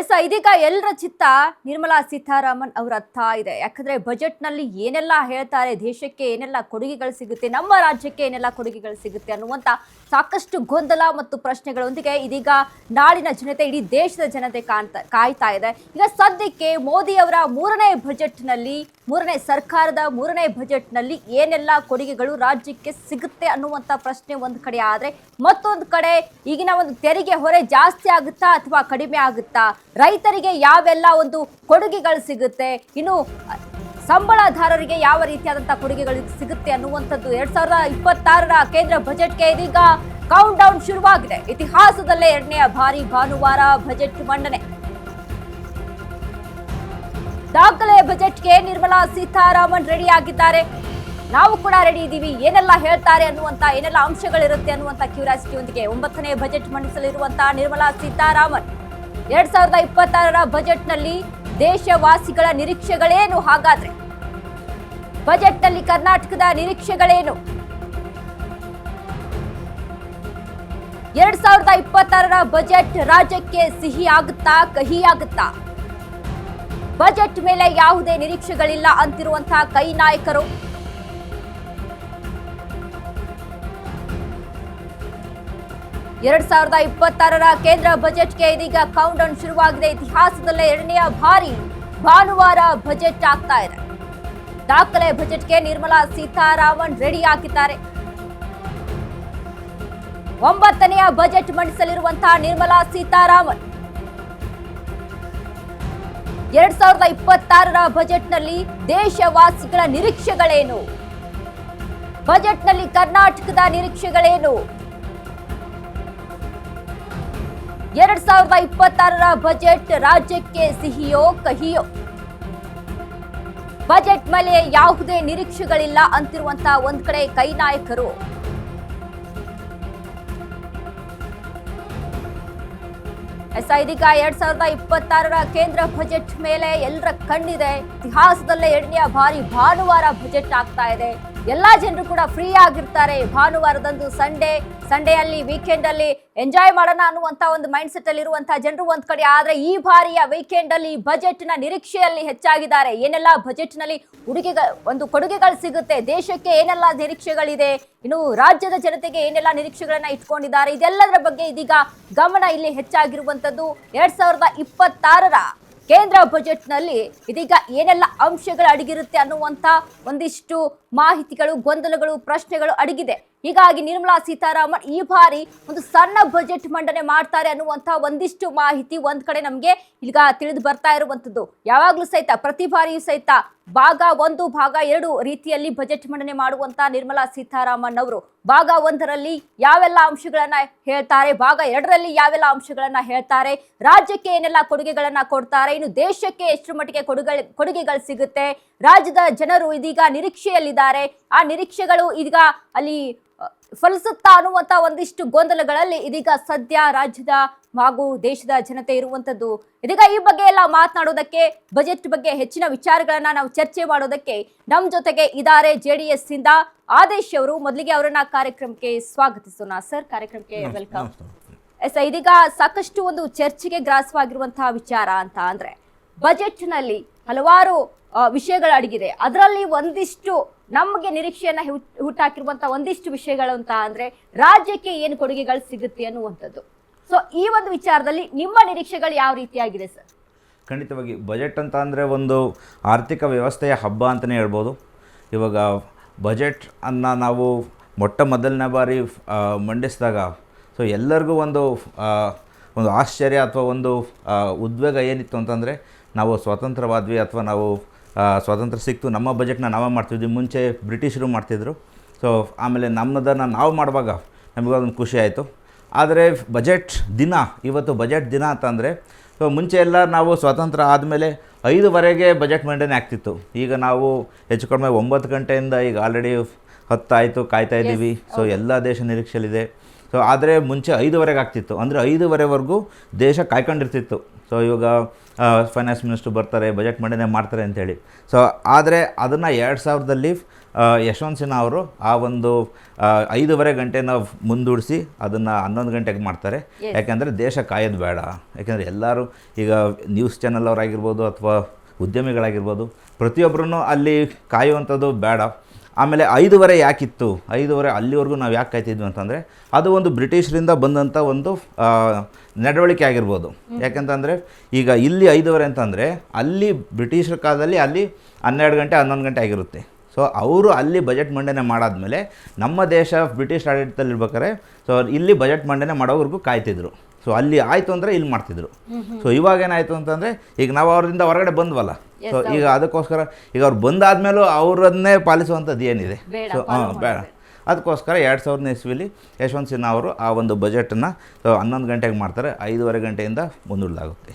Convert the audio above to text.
S ಇದೀಗ ಎಲ್ಲರ ಚಿತ್ತ ನಿರ್ಮಲಾ ಸೀತಾರಾಮನ್ ಅವರ ಹತ್ತ ಇದೆ. ಯಾಕಂದ್ರೆ ಬಜೆಟ್ ನಲ್ಲಿ ಏನೆಲ್ಲ ಹೇಳ್ತಾರೆ, ದೇಶಕ್ಕೆ ಏನೆಲ್ಲ ಕೊಡುಗೆಗಳು ಸಿಗುತ್ತೆ, ನಮ್ಮ ರಾಜ್ಯಕ್ಕೆ ಏನೆಲ್ಲ ಕೊಡುಗೆಗಳು ಸಿಗುತ್ತೆ ಅನ್ನುವಂತ ಸಾಕಷ್ಟು ಗೊಂದಲ ಮತ್ತು ಪ್ರಶ್ನೆಗಳೊಂದಿಗೆ ಇದೀಗ ನಾಡಿನ ಜನತೆ, ಇಡೀ ದೇಶದ ಜನತೆ ಕಾಯ್ತಾ ಇದೆ. ಈಗ ಸದ್ಯಕ್ಕೆ ಮೋದಿ ಅವರ ಮೂರನೇ ಸರ್ಕಾರದ ಮೂರನೇ ಬಜೆಟ್ ನಲ್ಲಿ ಏನೆಲ್ಲ ಕೊಡುಗೆಗಳು ರಾಜ್ಯಕ್ಕೆ ಸಿಗುತ್ತೆ ಅನ್ನುವಂತ ಪ್ರಶ್ನೆ ಒಂದು ಕಡೆ ಆದ್ರೆ, ಮತ್ತೊಂದು ಕಡೆ ಈಗಿನ ಒಂದು ತೆರಿಗೆ ಹೊರೆ ಜಾಸ್ತಿ ಆಗುತ್ತಾ ಅಥವಾ ಕಡಿಮೆ ಆಗುತ್ತಾ, ರೈತರಿಗೆ ಯಾವೆಲ್ಲ ಒಂದು ಕೊಡುಗೆಗಳು ಸಿಗುತ್ತೆ, ಇನ್ನು ಸಂಬಳದಾರರಿಗೆ ಯಾವ ರೀತಿಯಾದಂತಹ ಕೊಡುಗೆಗಳು ಸಿಗುತ್ತೆ ಅನ್ನುವಂಥದ್ದು 2026ರ ಕೇಂದ್ರ ಬಜೆಟ್ಗೆ ಇದೀಗ ಕೌಂಟ್ ಡೌನ್ ಶುರುವಾಗಿದೆ. ಇತಿಹಾಸದಲ್ಲೇ ಎರಡನೆಯ ಬಾರಿ ಭಾನುವಾರ ಬಜೆಟ್ ಮಂಡನೆ. ದಾಖಲೆ ಬಜೆಟ್ಗೆ ನಿರ್ಮಲಾ ಸೀತಾರಾಮನ್ ರೆಡಿ ಆಗಿದ್ದಾರೆ. ನಾವು ಕೂಡ ರೆಡಿ ಇದ್ದೀವಿ, ಏನೆಲ್ಲ ಹೇಳ್ತಾರೆ ಅನ್ನುವಂತ, ಏನೆಲ್ಲ ಅಂಶಗಳಿರುತ್ತೆ ಅನ್ನುವಂತ ಕ್ಯೂರಿಯಾಸಿಟಿಯೊಂದಿಗೆ 9ನೇ ಬಜೆಟ್ ಮಂಡಿಸಲಿರುವಂತಹ ನಿರ್ಮಲಾ ಸೀತಾರಾಮನ್ 2026ರ ಬಜೆಟ್ನಲ್ಲಿ ದೇಶವಾಸಿಗಳ ನಿರೀಕ್ಷೆಗಳೇನು? ಹಾಗಾದ್ರೆ ಬಜೆಟ್ನಲ್ಲಿ ಕರ್ನಾಟಕದ ನಿರೀಕ್ಷೆಗಳೇನು? 2026ರ ಬಜೆಟ್ ರಾಜ್ಯಕ್ಕೆ ಸಿಹಿ ಆಗುತ್ತಾ, ಕಹಿ ಆಗುತ್ತಾ? ಬಜೆಟ್ ಮೇಲೆ ಯಾವುದೇ ನಿರೀಕ್ಷೆಗಳಿಲ್ಲ ಅಂತಿರುವಂತಹ ಕೈ ನಾಯಕರು. ಎರಡ್ 2026ರ ಕೇಂದ್ರ ಬಜೆಟ್ಗೆ ಇದೀಗ ಕೌಂಟ್ ಡೌನ್ ಶುರುವಾಗಿದೆ. ಇತಿಹಾಸದಲ್ಲೇ ಎರಡನೆಯ ಬಾರಿ ಭಾನುವಾರ ಬಜೆಟ್ ಆಗ್ತಾ ಇದೆ. ದಾಖಲೆ ಬಜೆಟ್ಗೆ ನಿರ್ಮಲಾ ಸೀತಾರಾಮನ್ ರೆಡಿ ಆಗಿದ್ದಾರೆ. 9ನೆಯ ಬಜೆಟ್ ಮಂಡಿಸಲಿರುವಂತಹ ನಿರ್ಮಲಾ ಸೀತಾರಾಮನ್ 2026ರ ಬಜೆಟ್ನಲ್ಲಿ ದೇಶವಾಸಿಗಳ ನಿರೀಕ್ಷೆಗಳೇನು? ಬಜೆಟ್ನಲ್ಲಿ ಕರ್ನಾಟಕದ ನಿರೀಕ್ಷೆಗಳೇನು? 2026ರ ಬಜೆಟ್ ರಾಜ್ಯಕ್ಕೆ ಸಿಹಿಯೋ ಕಹಿಯೋ? ಬಜೆಟ್ ಮೇಲೆ ಯಾವುದೇ ನಿರೀಕ್ಷೆಗಳಿಲ್ಲ ಅಂತಿರುವಂತಹ ಒಂದ್ ಕಡೆ ಕೈ ನಾಯಕರು. ಇದೀಗ 2026ರ ಕೇಂದ್ರ ಬಜೆಟ್ ಮೇಲೆ ಎಲ್ಲರ ಕಣ್ಣಿದೆ. ಇತಿಹಾಸದಲ್ಲೇ ಎರಡನೆಯ ಬಾರಿ ಭಾನುವಾರ ಬಜೆಟ್ ಆಗ್ತಾ ಇದೆ. ಎಲ್ಲಾ ಜನರು ಕೂಡ ಫ್ರೀ ಆಗಿರ್ತಾರೆ. ಭಾನುವಾರದಂದು ಸಂಡೇಯಲ್ಲಿ ವೀಕೆಂಡ್ ಅಲ್ಲಿ ಎಂಜಾಯ್ ಮಾಡೋಣ ಅನ್ನುವಂತ ಒಂದು ಮೈಂಡ್ ಸೆಟ್ ಅಲ್ಲಿ ಇರುವಂತಹ ಜನರು ಒಂದ್ ಕಡೆ ಆದ್ರೆ, ಈ ಬಾರಿಯ ವೀಕೆಂಡ್ ಅಲ್ಲಿ ಬಜೆಟ್ ನ ನಿರೀಕ್ಷೆಯಲ್ಲಿ ಹೆಚ್ಚಾಗಿದ್ದಾರೆ. ಏನೆಲ್ಲ ಬಜೆಟ್ ನಲ್ಲಿ ಕೊಡುಗೆಗಳು ಸಿಗುತ್ತೆ, ದೇಶಕ್ಕೆ ಏನೆಲ್ಲ ನಿರೀಕ್ಷೆಗಳಿದೆ, ಇನ್ನು ರಾಜ್ಯದ ಜನತೆಗೆ ಏನೆಲ್ಲ ನಿರೀಕ್ಷೆಗಳನ್ನ ಇಟ್ಕೊಂಡಿದ್ದಾರೆ, ಇದೆಲ್ಲದರ ಬಗ್ಗೆ ಇದೀಗ ಗಮನ ಇಲ್ಲಿ ಹೆಚ್ಚಾಗಿರುವಂತದ್ದು. 2026ರ ಕೇಂದ್ರ ಬಜೆಟ್ ನಲ್ಲಿ ಇದೀಗ ಏನೆಲ್ಲ ಅಂಶಗಳು ಅಡಗಿರುತ್ತೆ ಅನ್ನುವಂತ ಒಂದಿಷ್ಟು ಮಾಹಿತಿಗಳು, ಗೊಂದಲಗಳು, ಪ್ರಶ್ನೆಗಳು ಅಡಗಿದೆ. ಹೀಗಾಗಿ ನಿರ್ಮಲಾ ಸೀತಾರಾಮನ್ ಈ ಬಾರಿ ಒಂದು ಸಣ್ಣ ಬಜೆಟ್ ಮಂಡನೆ ಮಾಡ್ತಾರೆ ಅನ್ನುವಂತ ಒಂದಿಷ್ಟು ಮಾಹಿತಿ ಒಂದ್ ಕಡೆ ನಮ್ಗೆ ಈಗ ತಿಳಿದು ಬರ್ತಾ ಇರುವಂತದ್ದು. ಯಾವಾಗ್ಲೂ ಸಹಿತ, ಪ್ರತಿ ಬಾರಿಯೂ ಸಹಿತ ಭಾಗ 1, ಭಾಗ 2 ರೀತಿಯಲ್ಲಿ ಬಜೆಟ್ ಮಂಡನೆ ಮಾಡುವಂತ ನಿರ್ಮಲಾ ಸೀತಾರಾಮನ್ ಅವರು ಭಾಗ 1ರಲ್ಲಿ ಯಾವೆಲ್ಲ ಅಂಶಗಳನ್ನ ಹೇಳ್ತಾರೆ, ಭಾಗ 2ರಲ್ಲಿ ಯಾವೆಲ್ಲ ಅಂಶಗಳನ್ನ ಹೇಳ್ತಾರೆ, ರಾಜ್ಯಕ್ಕೆ ಏನೆಲ್ಲ ಕೊಡುಗೆಗಳನ್ನ ಕೊಡ್ತಾರೆ, ಇನ್ನು ದೇಶಕ್ಕೆ ಎಷ್ಟು ಮಟ್ಟಿಗೆ ಕೊಡುಗೆಗಳು ಸಿಗುತ್ತೆ, ರಾಜ್ಯದ ಜನರು ಇದೀಗ ನಿರೀಕ್ಷೆಯಲ್ಲಿದ್ದಾರೆ, ಆ ನಿರೀಕ್ಷೆಗಳು ಇದೀಗ ಅಲ್ಲಿ ಫಲಿಸುತ್ತಾ ಅನ್ನುವಂತ ಒಂದಿಷ್ಟು ಗೊಂದಲಗಳಲ್ಲಿ ಇದೀಗ ಸದ್ಯ ರಾಜ್ಯದ ಹಾಗೂ ದೇಶದ ಜನತೆ ಇರುವಂತದ್ದು. ಇದೀಗ ಈ ಬಗ್ಗೆ ಎಲ್ಲ ಮಾತನಾಡೋದಕ್ಕೆ, ಬಜೆಟ್ ಬಗ್ಗೆ ಹೆಚ್ಚಿನ ವಿಚಾರಗಳನ್ನ ನಾವು ಚರ್ಚೆ ಮಾಡೋದಕ್ಕೆ ನಮ್ ಜೊತೆಗೆ ಇದ್ದಾರೆ JDS ಇಂದ ಆದೇಶ್ ಅವರು. ಮೊದಲಿಗೆ ಅವರನ್ನ ಕಾರ್ಯಕ್ರಮಕ್ಕೆ ಸ್ವಾಗತಿಸೋಣ. ಸರ್, ಕಾರ್ಯಕ್ರಮಕ್ಕೆ ವೆಲ್ಕಮ್. ಇದೀಗ ಸಾಕಷ್ಟು ಒಂದು ಚರ್ಚೆಗೆ ಗ್ರಾಸವಾಗಿರುವಂತಹ ವಿಚಾರ ಅಂತ ಅಂದ್ರೆ, ಬಜೆಟ್ ನಲ್ಲಿ ಹಲವಾರು ವಿಷಯಗಳು ಅಡಗಿದೆ. ಅದರಲ್ಲಿ ಒಂದಿಷ್ಟು ನಮಗೆ ನಿರೀಕ್ಷೆಯನ್ನ ಹುಟ್ಟಾಕಿರುವಂತಹ ಒಂದಿಷ್ಟು ವಿಷಯಗಳು ಅಂತ ಅಂದ್ರೆ, ರಾಜ್ಯಕ್ಕೆ ಏನು ಕೊಡುಗೆಗಳು ಸಿಗುತ್ತೆ ಅನ್ನುವಂಥದ್ದು. ಸೊ ಈ ಒಂದು ವಿಚಾರದಲ್ಲಿ ನಿಮ್ಮ ನಿರೀಕ್ಷೆಗಳು ಯಾವ ರೀತಿಯಾಗಿದೆ ಸರ್? ಖಂಡಿತವಾಗಿ ಬಜೆಟ್ ಅಂತ ಅಂದರೆ ಒಂದು ಆರ್ಥಿಕ ವ್ಯವಸ್ಥೆಯ ಹಬ್ಬ ಅಂತಲೇ ಹೇಳ್ಬೋದು. ಇವಾಗ ಬಜೆಟ್ ಅನ್ನು ನಾವು ಮೊದಲನೇ ಬಾರಿ ಮಂಡಿಸಿದಾಗ ಸೊ ಎಲ್ಲರಿಗೂ ಒಂದು ಆಶ್ಚರ್ಯ ಅಥವಾ ಒಂದು ಉದ್ವೇಗ ಏನಿತ್ತು ಅಂತಂದರೆ, ನಾವು ಸ್ವತಂತ್ರವಾದ್ವಿ ಅಥವಾ ನಾವು ಸ್ವಾತಂತ್ರ್ಯ ಸಿಕ್ತು, ನಮ್ಮ ಬಜೆಟ್ನ ನಾವೇ ಮಾಡ್ತಿದ್ವಿ. ಮುಂಚೆ ಬ್ರಿಟಿಷರು ಮಾಡ್ತಿದ್ರು. ಸೊ ಆಮೇಲೆ ನಮ್ಮದನ್ನು ನಾವು ಮಾಡುವಾಗ ನಮಗೊಂದು ಖುಷಿ ಆಯಿತು. ಆದರೆ ಇವತ್ತು ಬಜೆಟ್ ದಿನ ಅಂತಂದರೆ, ಸೊ ಮುಂಚೆ ಎಲ್ಲ ನಾವು ಸ್ವಾತಂತ್ರ್ಯ ಆದಮೇಲೆ 5ವರೆಗೆ ಬಜೆಟ್ ಮಂಡನೆ ಆಗ್ತಿತ್ತು. ಈಗ ನಾವು ಹೆಚ್ಚು ಕಡಿಮೆ 9 ಗಂಟೆಯಿಂದ ಈಗ ಆಲ್ರೆಡಿ 10 ಆಯಿತು, ಕಾಯ್ತಾ ಇದ್ದೀವಿ. ಸೊ ಎಲ್ಲ ದೇಶ ನಿರೀಕ್ಷೆಯಲ್ಲಿದೆ. ಸೊ ಆದರೆ ಮುಂಚೆ 5ವರೆಗೆ ಆಗ್ತಿತ್ತು, ಅಂದರೆ 5ವರೆವರೆಗೂ ದೇಶ ಕಾಯ್ಕೊಂಡಿರ್ತಿತ್ತು. ಸೊ ಇವಾಗ ಫೈನಾನ್ಸ್ ಮಿನಿಸ್ಟ್ರು ಬರ್ತಾರೆ, ಬಜೆಟ್ ಮಂಡನೆ ಮಾಡ್ತಾರೆ ಅಂಥೇಳಿ. ಸೊ ಆದರೆ ಅದನ್ನು 2000ರಲ್ಲಿ ಯಶವಂತ್ ಸಿನ್ಹಾ ಅವರು ಆ ಒಂದು 5.5 ಗಂಟೆನ ಮುಂದೂಡಿಸಿ ಅದನ್ನು 11 ಗಂಟೆಗೆ ಮಾಡ್ತಾರೆ. ಯಾಕೆಂದರೆ ದೇಶ ಕಾಯೋದು ಬೇಡ. ಯಾಕೆಂದರೆ ಎಲ್ಲರೂ ಈಗ ನ್ಯೂಸ್ ಚಾನಲ್ ಅವರಾಗಿರ್ಬೋದು ಅಥವಾ ಉದ್ಯಮಿಗಳಾಗಿರ್ಬೋದು ಪ್ರತಿಯೊಬ್ಬರೂ ಅಲ್ಲಿ ಕಾಯುವಂಥದ್ದು ಬೇಡ. ಆಮೇಲೆ 5:30 ಯಾಕಿತ್ತು, 5:30 ಅಲ್ಲಿವರೆಗೂ ನಾವು ಯಾಕೆ ಕಾಯ್ತಿದ್ವಿ ಅಂತಂದರೆ ಅದು ಒಂದು ಬ್ರಿಟಿಷರಿಂದ ಬಂದಂಥ ಒಂದು ನಡವಳಿಕೆ ಆಗಿರ್ಬೋದು. ಯಾಕೆಂತಂದರೆ ಈಗ ಇಲ್ಲಿ 5:30 ಅಂತಂದರೆ ಅಲ್ಲಿ ಬ್ರಿಟಿಷರ ಕಾಲದಲ್ಲಿ ಅಲ್ಲಿ 12 ಗಂಟೆ 11 ಗಂಟೆ ಆಗಿರುತ್ತೆ. ಸೊ ಅವರು ಅಲ್ಲಿ ಬಜೆಟ್ ಮಂಡನೆ ಮಾಡಾದ್ಮೇಲೆ ನಮ್ಮ ದೇಶ ಬ್ರಿಟಿಷ್ ಆಡಳಿತದಲ್ಲಿ ಇರ್ಬೇಕಾದ್ರೆ ಸೊ ಇಲ್ಲಿ ಬಜೆಟ್ ಮಂಡನೆ ಮಾಡೋವರೆಗೂ ಕಾಯ್ತಿದ್ರು. ಸೊ ಅಲ್ಲಿ ಆಯಿತು ಅಂದರೆ ಇಲ್ಲಿ ಮಾಡ್ತಿದ್ರು. ಸೊ ಇವಾಗ ಏನಾಯಿತು ಅಂತಂದರೆ ಈಗ ನಾವು ಅವರಿಂದ ಹೊರಗಡೆ ಬಂದ್ವಲ್ಲ, ಸೊ ಈಗ ಅದಕ್ಕೋಸ್ಕರ ಈಗ ಅವ್ರು ಬಂದಾದ್ಮೇಲೂ ಅವರನ್ನೇ ಪಾಲಿಸುವಂಥದ್ದು ಏನಿದೆ, ಸೊ ಬೇಡ. ಅದಕ್ಕೋಸ್ಕರ 2000ನೇ ಇಸ್ವಿಲಿ ಯಶವಂತ್ ಸಿನ್ಹಾ ಅವರು ಆ ಒಂದು ಬಜೆಟನ್ನು 11 ಗಂಟೆಗೆ ಮಾಡ್ತಾರೆ. 5:30 ಗಂಟೆಯಿಂದ ಮುಂದೂಡಲಾಗುತ್ತೆ.